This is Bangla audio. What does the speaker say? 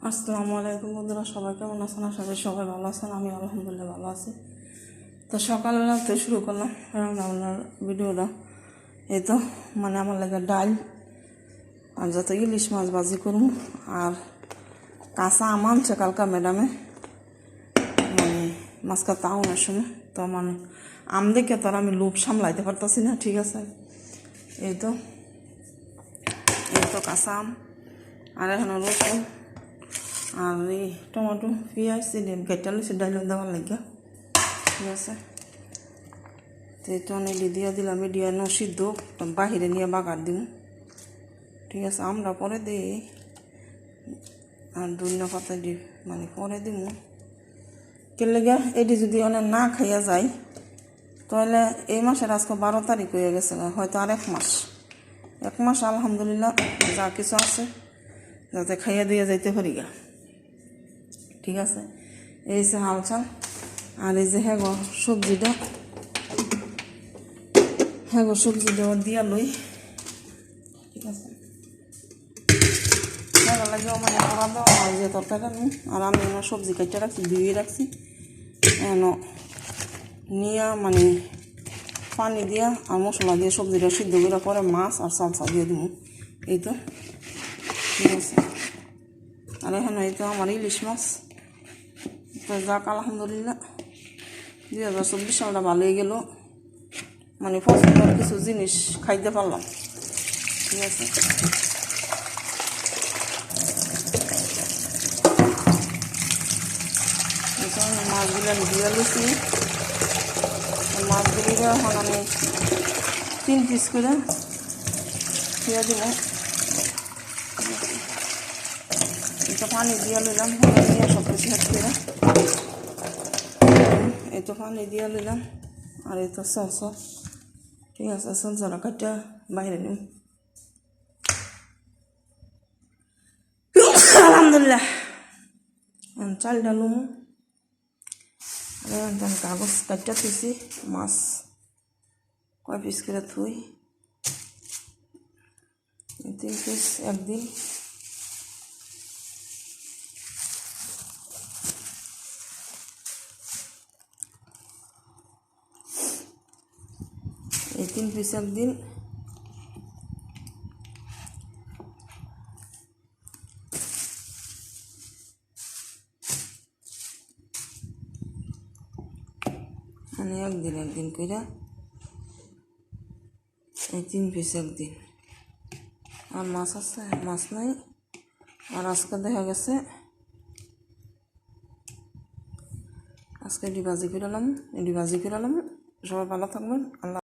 আসসালামু আলাইকুম বন্ধুরা, সবাই কেমন আছেন? আশা করি সবাই ভালো আছেন। আমি আলহামদুলিল্লাহ ভালো আছি। তো সকালবেলাতে শুরু করলাম রান্নার ভিডিওটা। এই তো আমার লাগে ডাল আর যত ইলিশ মাছ ভাজি করুন, আর কাঁচা আম আনছে কালকা ম্যাডামে, মাছ কাটা আনার সময়। তো আম দেখে তো আর আমি লোভ সামলাইতে পারতাছি না। ঠিক আছে, এই তো কাঁচা আম, আর এখন রসুন আর এই টমেটো পেঁয়াজ কেটে লইছি ডাইল দেওয়ার লাগে। ঠিক আছে, তো এই তো অনেক দিয়ে দিলাম, দিয়ে সিদ্ধ বাহিরে নিয়ে বাগার দিব। ঠিক আছে, আমরা পরে দিই আর ধনিয়া পাতা দি পরে দিব। কেলেগা এটি যদি অনেক না খাইয়া যায় তাহলে এই মাসের আজকে 12 তারিখ হয়ে গেছে, হয়তো আর 1 মাস আলহামদুলিল্লাহ যা কিছু আছে যাতে খাইয়া দিয়ে যাইতে পারি গা। ঠিক আছে, এই যে হাল চাল, আর এই যে সবজিটা দিয়া লই। ঠিক আছে, লাগে করা দেওয়া হয় যে তরকারি, আর আমি সবজি কাটতে রাখছি, ধুয়ে রাখছি। নিয়ে পানি দিয়া আর মশলা দিয়ে সবজিটা সিদ্ধ করে পরে মাছ আর সালসা দিয়ে দিব। এই তো ঠিক আছে, আর এখানে এই তো আমার ইলিশ মাছ। তো যাক আলহামদুলিল্লাহ 2024 সালটা ভালোই গেল, পছন্দের কিছু জিনিস খাইতে পারলাম। ঠিক আছে, মাছগুলো আমি দিয়ে দিচ্ছি। মাছগুলি এখন আমি 3 পিস করে দিয়ে দিব। এটা পানি দিয়ে নিলাম, দিয়ে সব কিছু হেড করে এই তো পানি দিয়ে নিলাম। আর এই তো সস, ঠিক আছে, সসটা কাটা বাইরে নিম। আলহামদুলিল্লাহ চালটা লুম, কাগজ কাটটা থুইছি। মাছ কয় পিস করে থুই, 3 পিস একদিন। এই 3 পিস একদিন। একদিন করে এই 3 পিস একদিন। আর মাছ আছে, মাছ নাই। আর আজকে দেখা গেছে আজকে এটি ভাজি করে এলাম। সবাই ভালো থাকবেন। আল্লাহ।